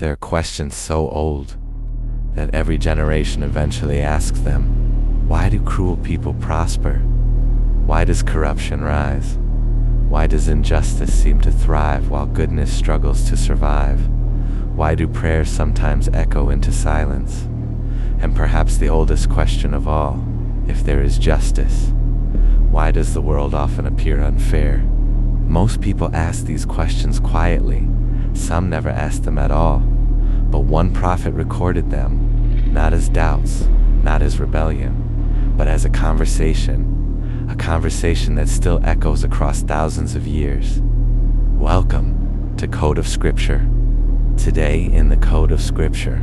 There are questions so old that every generation eventually asks them. Why do cruel people prosper? Why does corruption rise? Why does injustice seem to thrive while goodness struggles to survive? Why do prayers sometimes echo into silence? And perhaps the oldest question of all, if there is justice, why does the world often appear unfair? Most people ask these questions quietly. Some never ask them at all. But one prophet recorded them, not as doubts, not as rebellion, but as a conversation that still echoes across thousands of years. Welcome to Code of Scripture. Today in the Code of Scripture,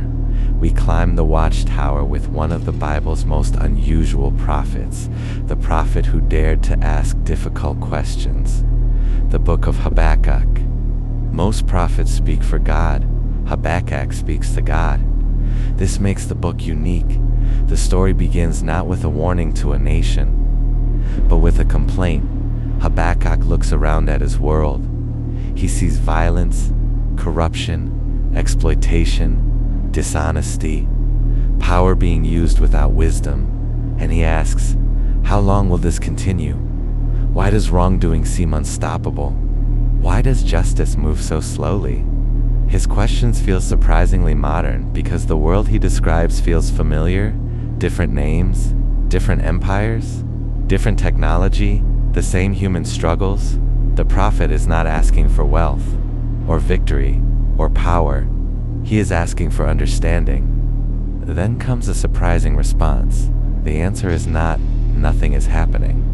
we climb the Watchtower with one of the Bible's most unusual prophets, the prophet who dared to ask difficult questions, the book of Habakkuk. Most prophets speak for God. Habakkuk speaks to God. This makes the book unique. The story begins not with a warning to a nation, but with a complaint. Habakkuk looks around at his world. He sees violence, corruption, exploitation, dishonesty, power being used without wisdom, and he asks, how long will this continue? Why does wrongdoing seem unstoppable? Why does justice move so slowly? His questions feel surprisingly modern because the world he describes feels familiar. Different names, different empires, different technology, the same human struggles. The prophet is not asking for wealth, or victory, or power. He is asking for understanding. Then comes a surprising response. The answer is not, nothing is happening.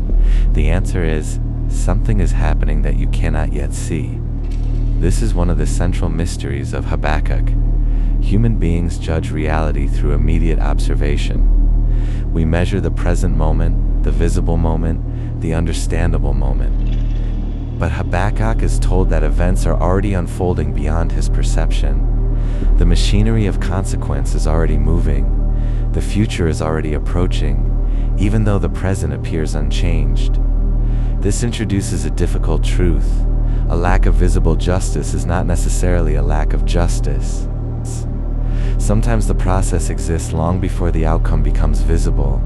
The answer is, something is happening that you cannot yet see. This is one of the central mysteries of Habakkuk. Human beings judge reality through immediate observation. We measure the present moment, the visible moment, the understandable moment. But Habakkuk is told that events are already unfolding beyond his perception. The machinery of consequence is already moving. The future is already approaching, even though the present appears unchanged. This introduces a difficult truth. A lack of visible justice is not necessarily a lack of justice. Sometimes the process exists long before the outcome becomes visible.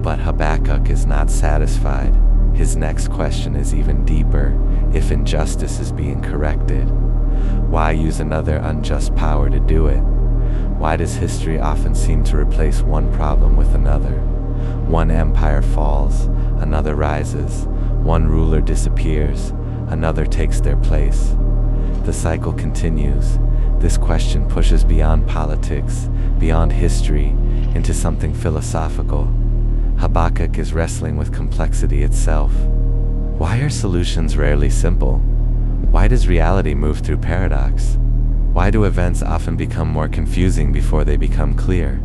But Habakkuk is not satisfied. His next question is even deeper. If injustice is being corrected, why use another unjust power to do it? Why does history often seem to replace one problem with another? One empire falls, another rises. One ruler disappears, another takes their place. The cycle continues. This question pushes beyond politics, beyond history, into something philosophical. Habakkuk is wrestling with complexity itself. Why are solutions rarely simple? Why does reality move through paradox? Why do events often become more confusing before they become clear?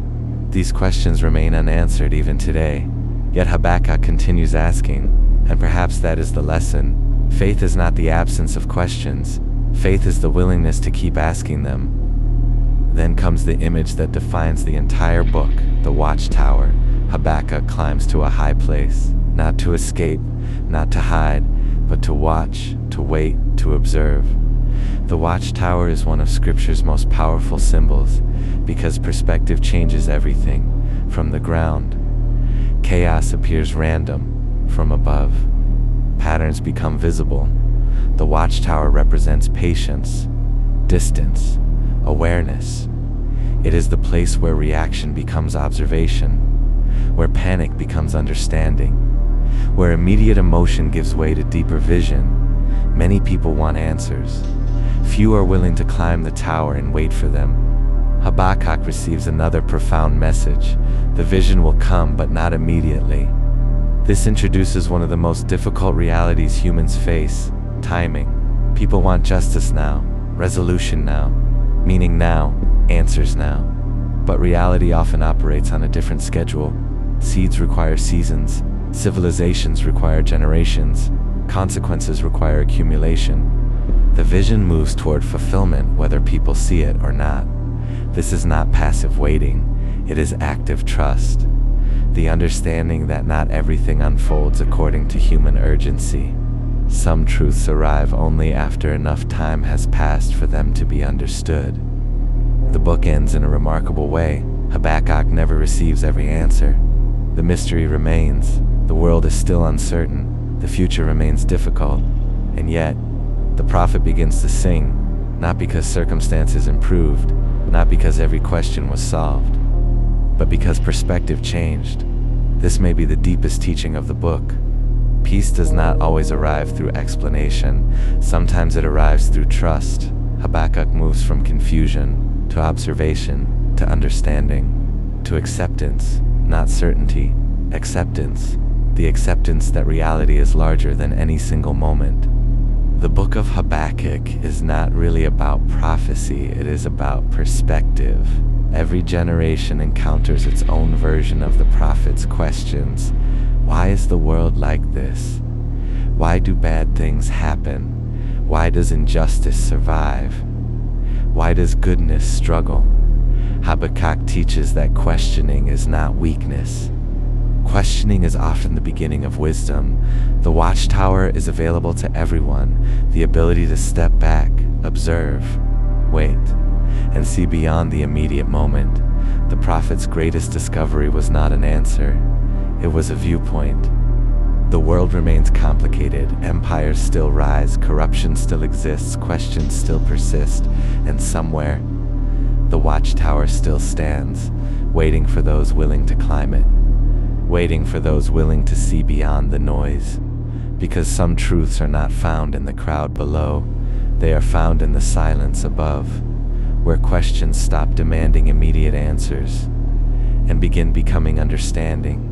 These questions remain unanswered even today. Yet Habakkuk continues asking, and perhaps that is the lesson. Faith is not the absence of questions. Faith is the willingness to keep asking them. Then comes the image that defines the entire book, the Watchtower. Habakkuk climbs to a high place, not to escape, not to hide, but to watch, to wait, to observe. The Watchtower is one of Scripture's most powerful symbols because perspective changes everything. From the ground, chaos appears random. From above, patterns become visible. The Watchtower represents patience, distance, awareness. It is the place where reaction becomes observation, where panic becomes understanding, where immediate emotion gives way to deeper vision. Many people want answers. Few are willing to climb the tower and wait for them. Habakkuk receives another profound message. The vision will come, but not immediately. This introduces one of the most difficult realities humans face: timing. People want justice now, resolution now, meaning now, answers now. But reality often operates on a different schedule. Seeds require seasons, civilizations require generations, consequences require accumulation. The vision moves toward fulfillment whether people see it or not. This is not passive waiting, it is active trust. The understanding that not everything unfolds according to human urgency. Some truths arrive only after enough time has passed for them to be understood. The book ends in a remarkable way. Habakkuk never receives every answer. The mystery remains. The world is still uncertain. The future remains difficult. And yet, the prophet begins to sing, not because circumstances improved, not because every question was solved, but because perspective changed. This may be the deepest teaching of the book. Peace does not always arrive through explanation. Sometimes it arrives through trust. Habakkuk moves from confusion to observation to understanding to acceptance, not certainty. Acceptance. The acceptance that reality is larger than any single moment. The book of Habakkuk is not really about prophecy, it is about perspective. Every generation encounters its own version of the prophet's questions. Why is the world like this? Why do bad things happen? Why does injustice survive? Why does goodness struggle? Habakkuk teaches that questioning is not weakness. Questioning is often the beginning of wisdom. The Watchtower is available to everyone. The ability to step back, observe, wait, and see beyond the immediate moment. The prophet's greatest discovery was not an answer. It was a viewpoint. The world remains complicated. Empires still rise. Corruption still exists. Questions still persist. And somewhere, the Watchtower still stands, waiting for those willing to climb it. Waiting for those willing to see beyond the noise. Because some truths are not found in the crowd below, they are found in the silence above, where questions stop demanding immediate answers and begin becoming understanding.